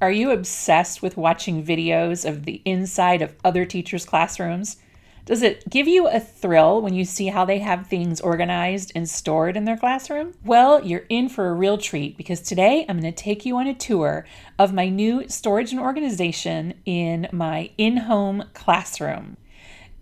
Are you obsessed with watching videos of the inside of other teachers' classrooms? Does it give you a thrill when you see how they have things organized and stored in their classroom? Well, you're in for a real treat because today I'm going to take you on a tour of my new storage and organization in my in-home classroom.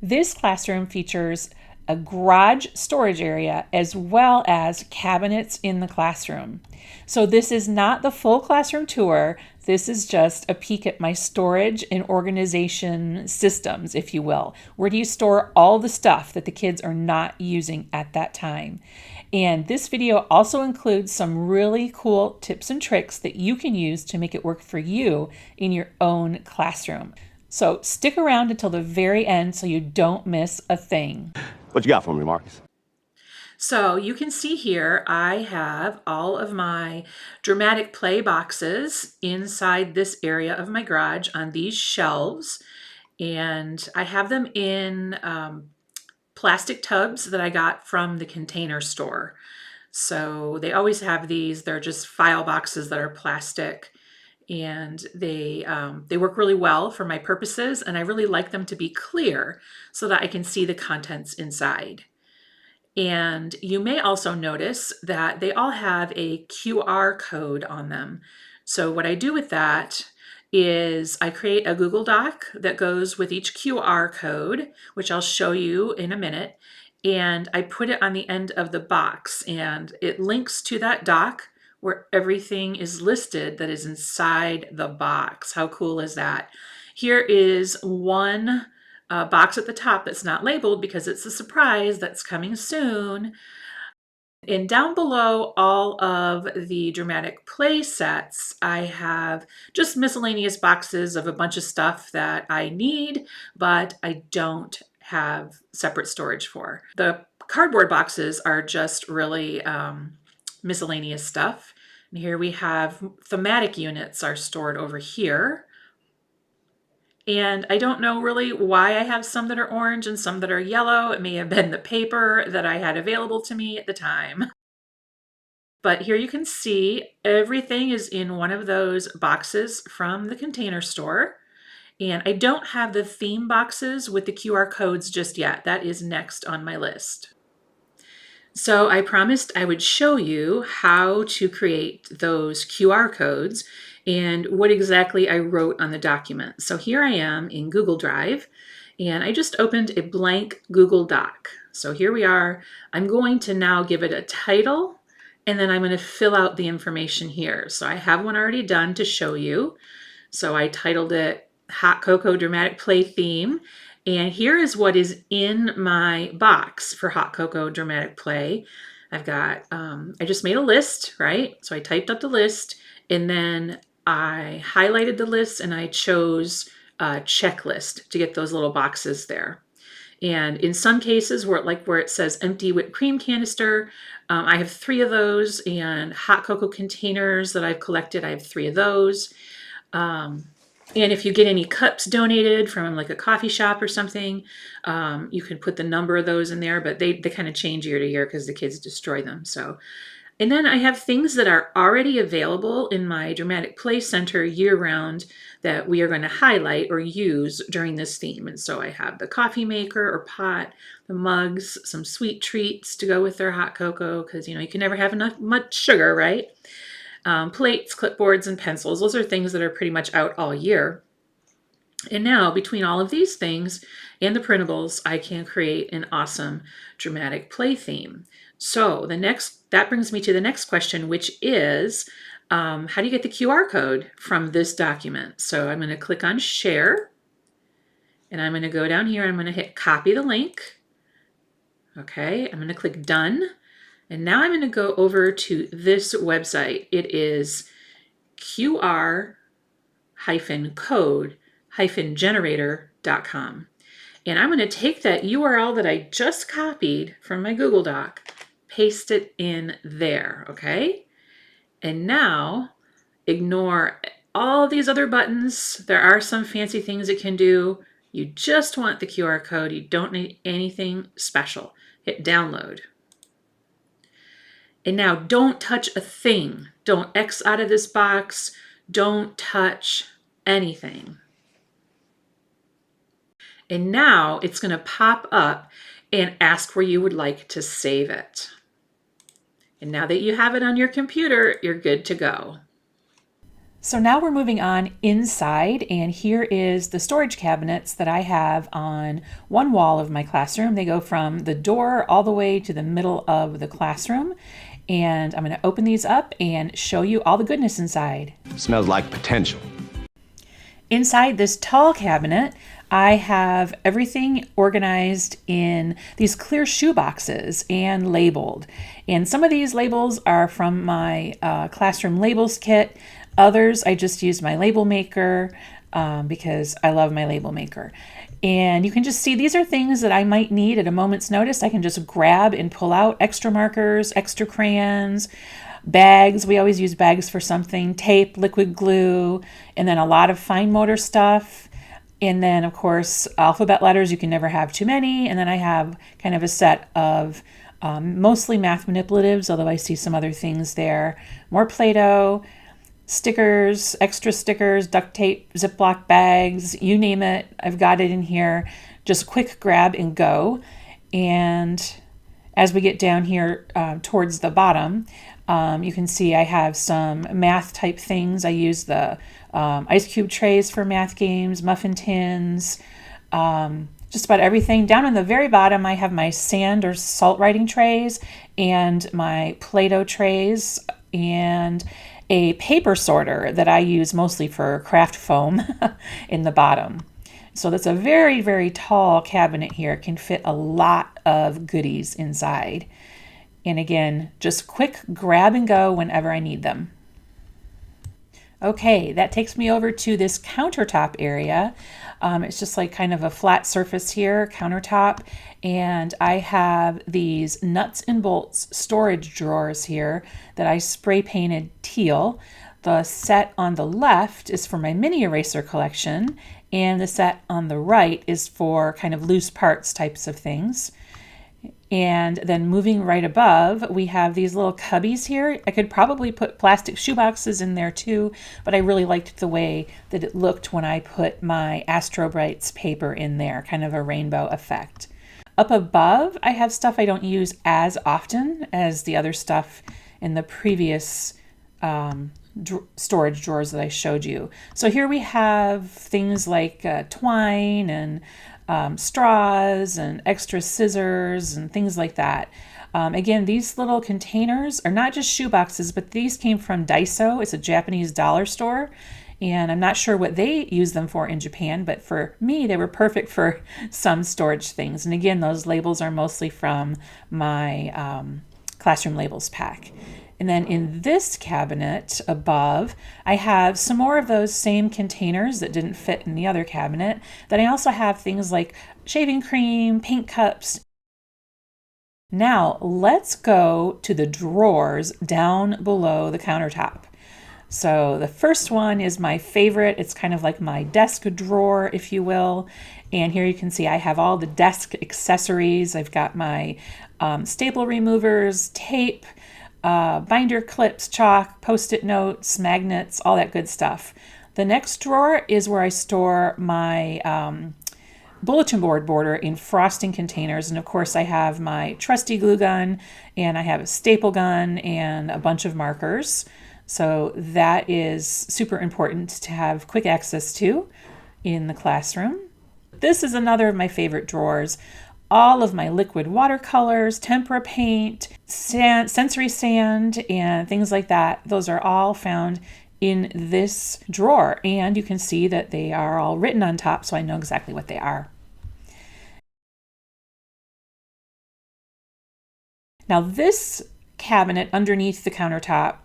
This classroom features a garage storage area as well as cabinets in the classroom. So this is not the full classroom tour. This is just a peek at my storage and organization systems, if you will. Where do you store all the stuff that the kids are not using at that time? And this video also includes some really cool tips and tricks that you can use to make it work for you in your own classroom. So stick around until the very end so you don't miss a thing. What you got for me, Marcus? So you can see here, I have all of my dramatic play boxes inside this area of my garage on these shelves. And I have them in plastic tubs that I got from the Container Store. So they always have these. They're just file boxes that are plastic. And they work really well for my purposes, and I really like them to be clear so that I can see the contents inside. And you may also notice that they all have a QR code on them. So what I do with that is I create a Google Doc that goes with each QR code, which I'll show you in a minute, and I put it on the end of the box, and it links to that doc where everything is listed that is inside the box. How cool is that? Here is one box at the top that's not labeled because it's a surprise that's coming soon. And down below all of the dramatic play sets, I have just miscellaneous boxes of a bunch of stuff that I need, but I don't have separate storage for. The cardboard boxes are just really miscellaneous stuff. And here we have thematic units are stored over here. And I don't know really why I have some that are orange and some that are yellow. It may have been the paper that I had available to me at the time. But here you can see everything is in one of those boxes from the Container Store. And I don't have the theme boxes with the QR codes just yet. That is next on my list. So I promised I would show you how to create those QR codes and what exactly I wrote on the document. So here I am in Google Drive, and I just opened a blank Google Doc. So here we are. I'm going to now give it a title, and then I'm going to fill out the information here. So I have one already done to show you. So I titled it Hot Cocoa Dramatic Play Theme. And here is what is in my box for Hot Cocoa Dramatic Play. I've got, I just made a list, right? So I typed up the list, and then I highlighted the list, and I chose a checklist to get those little boxes there. And in some cases, where it says empty whipped cream canister, I have 3 of those, and hot cocoa containers that I've collected, I have 3 of those. And if you get any cups donated from like a coffee shop or something, you can put the number of those in there, but they kind of change year to year because the kids destroy them. So, and then I have things that are already available in my Dramatic Play Center year-round that we are going to highlight or use during this theme. And so I have the coffee maker or pot, the mugs, some sweet treats to go with their hot cocoa because, you can never have much sugar, right? Plates, clipboards, and pencils. Those are things that are pretty much out all year. And now, between all of these things and the printables, I can create an awesome dramatic play theme. So that brings me to the next question, which is, how do you get the QR code from this document? So I'm going to click on Share, and I'm going to go down here. I'm going to hit Copy the link. Okay, I'm going to click Done. And now I'm going to go over to this website. It is qr-code-generator.com. And I'm going to take that URL that I just copied from my Google Doc, paste it in there, okay? And now ignore all these other buttons. There are some fancy things it can do. You just want the QR code. You don't need anything special. Hit Download. And now don't touch a thing. Don't X out of this box. Don't touch anything. And now it's going to pop up and ask where you would like to save it. And now that you have it on your computer, you're good to go. So now we're moving on inside, and here is the storage cabinets that I have on one wall of my classroom. They go from the door all the way to the middle of the classroom. And I'm going to open these up and show you all the goodness inside. Smells like potential. Inside this tall cabinet, I have everything organized in these clear shoe boxes and labeled. And some of these labels are from my classroom labels kit. Others, I just use my label maker because I love my label maker. And you can just see these are things that I might need at a moment's notice. I can just grab and pull out extra markers, extra crayons, bags. We always use bags for something, tape, liquid glue, and then a lot of fine motor stuff. And then, of course, alphabet letters. You can never have too many. And then I have kind of a set of mostly math manipulatives, although I see some other things there. More Play-Doh, stickers, extra stickers, duct tape, Ziploc bags, you name it. I've got it in here. Just quick grab and go. And as we get down here towards the bottom, you can see I have some math type things. I use the ice cube trays for math games, muffin tins, just about everything. Down in the very bottom, I have my sand or salt writing trays and my Play-Doh trays and a paper sorter that I use mostly for craft foam in the bottom. So that's a very, very tall cabinet here. It can fit a lot of goodies inside. And again, just quick grab and go whenever I need them. Okay, that takes me over to this countertop area. It's just like kind of a flat surface here, countertop, and I have these nuts and bolts storage drawers here that I spray painted teal. The set on the left is for my mini eraser collection, and the set on the right is for kind of loose parts types of things. And then moving right above, we have these little cubbies here. I could probably put plastic shoeboxes in there too, but I really liked the way that it looked when I put my Astro Brights paper in there, kind of a rainbow effect. Up above, I have stuff I don't use as often as the other stuff in the previous storage drawers that I showed you. So here we have things like twine and straws and extra scissors and things like that. Again, these little containers are not just shoe boxes, but these came from Daiso. It's a Japanese dollar store, and I'm not sure what they use them for in Japan, but for me, they were perfect for some storage things. And again, those labels are mostly from my classroom labels pack. And then in this cabinet above, I have some more of those same containers that didn't fit in the other cabinet. Then I also have things like shaving cream, paint cups. Now let's go to the drawers down below the countertop. So the first one is my favorite. It's kind of like my desk drawer, if you will. And here you can see I have all the desk accessories. I've got my staple removers, tape, binder clips, chalk, post-it notes, magnets, all that good stuff. The next drawer is where I store my bulletin board border in frosting containers. And of course I have my trusty glue gun, and I have a staple gun and a bunch of markers. So that is super important to have quick access to in the classroom. This is another of my favorite drawers. All of my liquid watercolors, tempera paint, sand, sensory sand, and things like that, those are all found in this drawer. And you can see that they are all written on top, so I know exactly what they are. Now this cabinet underneath the countertop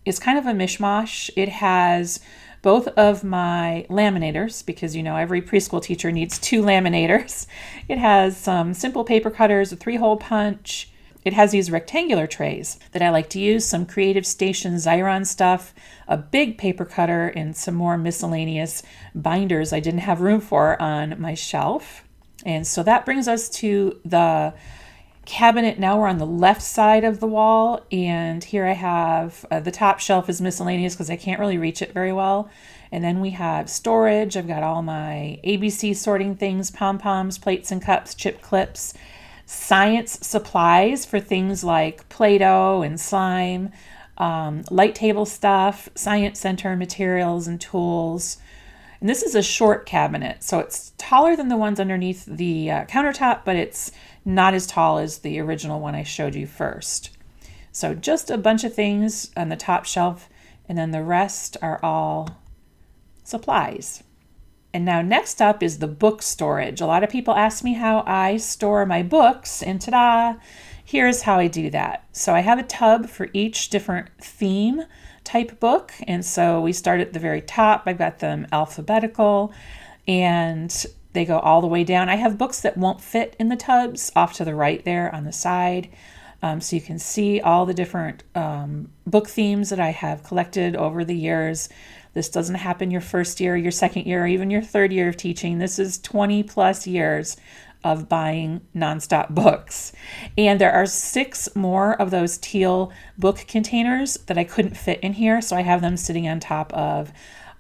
is kind of a mishmash. It has both of my laminators, because you know every preschool teacher needs 2 laminators. It has some simple paper cutters, a 3-hole punch. It has these rectangular trays that I like to use, some Creative Station Xyron stuff, a big paper cutter, and some more miscellaneous binders I didn't have room for on my shelf. And so that brings us to the cabinet. Now we're on the left side of the wall, and here I have the top shelf is miscellaneous because I can't really reach it very well. And then we have storage. I've got all my ABC sorting things, pom-poms, plates and cups, chip clips, science supplies for things like Play-Doh and slime, light table stuff, science center materials and tools. And this is a short cabinet, so it's taller than the ones underneath the countertop, but it's not as tall as the original one I showed you first. So just a bunch of things on the top shelf, and then the rest are all supplies. And now next up is the book storage. A lot of people ask me how I store my books, and ta-da, here's how I do that. So I have a tub for each different theme type book, and so we start at the very top. I've got them alphabetical, and they go all the way down. I have books that won't fit in the tubs off to the right there on the side. So you can see all the different book themes that I have collected over the years. This doesn't happen your first year, your second year, or even your third year of teaching. This is 20 plus years of buying nonstop books. And there are 6 more of those teal book containers that I couldn't fit in here, so I have them sitting on top of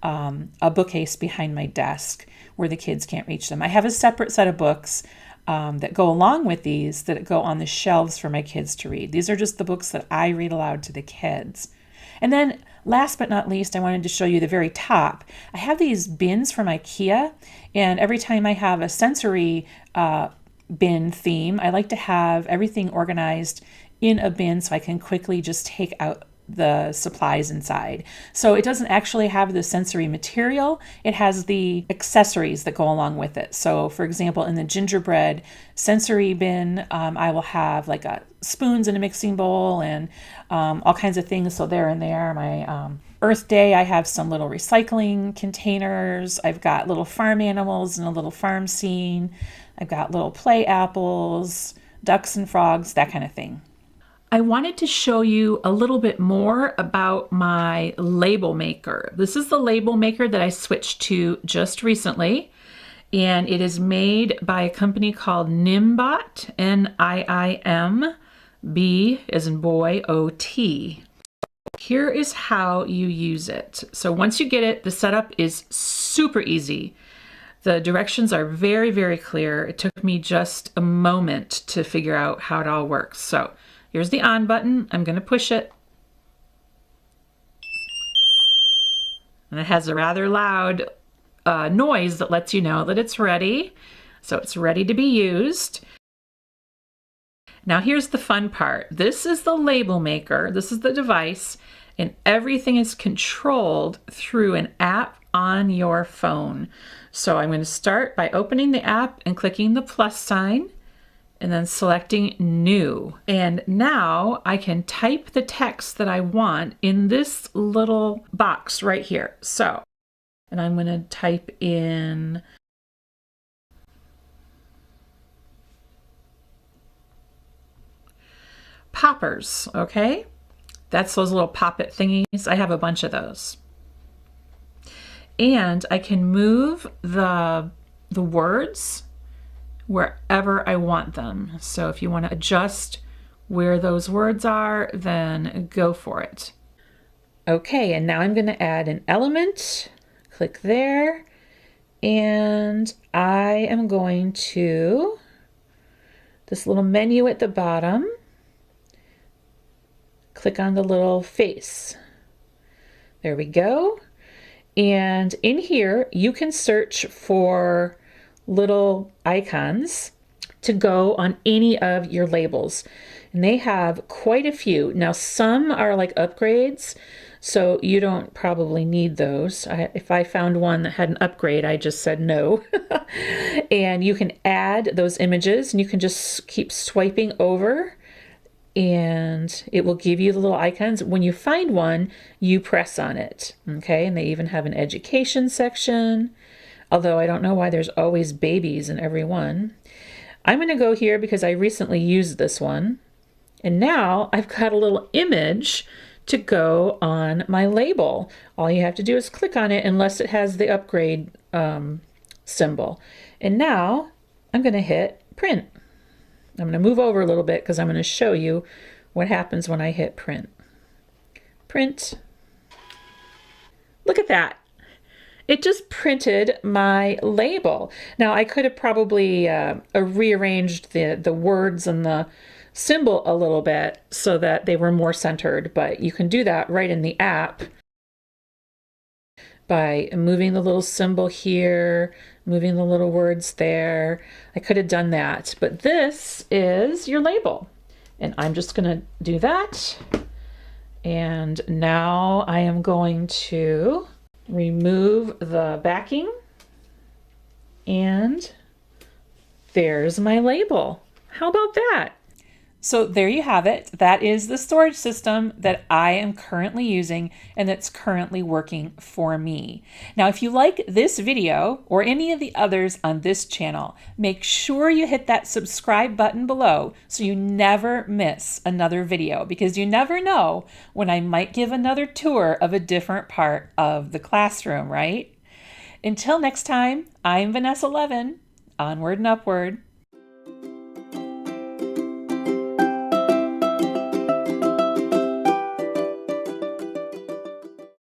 a bookcase behind my desk where the kids can't reach them. I have a separate set of books that go along with these that go on the shelves for my kids to read. These are just the books that I read aloud to the kids. And then last but not least, I wanted to show you the very top. I have these bins from IKEA, and every time I have a sensory bin theme, I like to have everything organized in a bin so I can quickly just take out the supplies inside. So it doesn't actually have the sensory material, it has the accessories that go along with it. So for example, in the gingerbread sensory bin, I will have like spoons in a mixing bowl and all kinds of things. So they're in there. My Earth Day, I have some little recycling containers. I've got little farm animals and a little farm scene. I've got little play apples, ducks and frogs, that kind of thing. I wanted to show you a little bit more about my label maker. This is the label maker that I switched to just recently, and it is made by a company called Niimbot, Niimb, as in boy, O-T. Here is how you use it. So once you get it, the setup is super easy. The directions are very, very clear. It took me just a moment to figure out how it all works. So here's the on button. I'm going to push it. And it has a rather loud noise that lets you know that it's ready. So it's ready to be used. Now here's the fun part. This is the label maker. This is the device, and everything is controlled through an app on your phone. So I'm going to start by opening the app and clicking the plus sign, and then selecting new. And now I can type the text that I want in this little box right here. So, and I'm going to type in poppers, okay? That's those little pop-it thingies. I have a bunch of those. And I can move the words wherever I want them. So if you want to adjust where those words are, then go for it. Okay, and now I'm going to add an element. Click there, and I am going to this little menu at the bottom. Click on the little face. There we go. And in here, you can search for little icons to go on any of your labels. And they have quite a few. Now, some are like upgrades, so you don't probably need those. If I found one that had an upgrade, I just said no. And you can add those images, and you can just keep swiping over, and it will give you the little icons. When you find one, you press on it, okay? And they even have an education section, although I don't know why there's always babies in every one. I'm going to go here because I recently used this one, and now I've got a little image to go on my label. All you have to do is click on it unless it has the upgrade symbol. And now I'm going to hit print. I'm going to move over a little bit because I'm going to show you what happens when I hit print. Print. Look at that. It just printed my label. Now I could have probably rearranged the words and the symbol a little bit so that they were more centered, but you can do that right in the app by moving the little symbol here, moving the little words there. I could have done that, but this is your label. And I'm just going to do that. And now I am going to remove the backing, and there's my label. How about that? So there you have it. That is the storage system that I am currently using and that's currently working for me. Now, if you like this video or any of the others on this channel, make sure you hit that subscribe button below so you never miss another video, because you never know when I might give another tour of a different part of the classroom, right? Until next time, I'm Vanessa Levin. Onward and upward.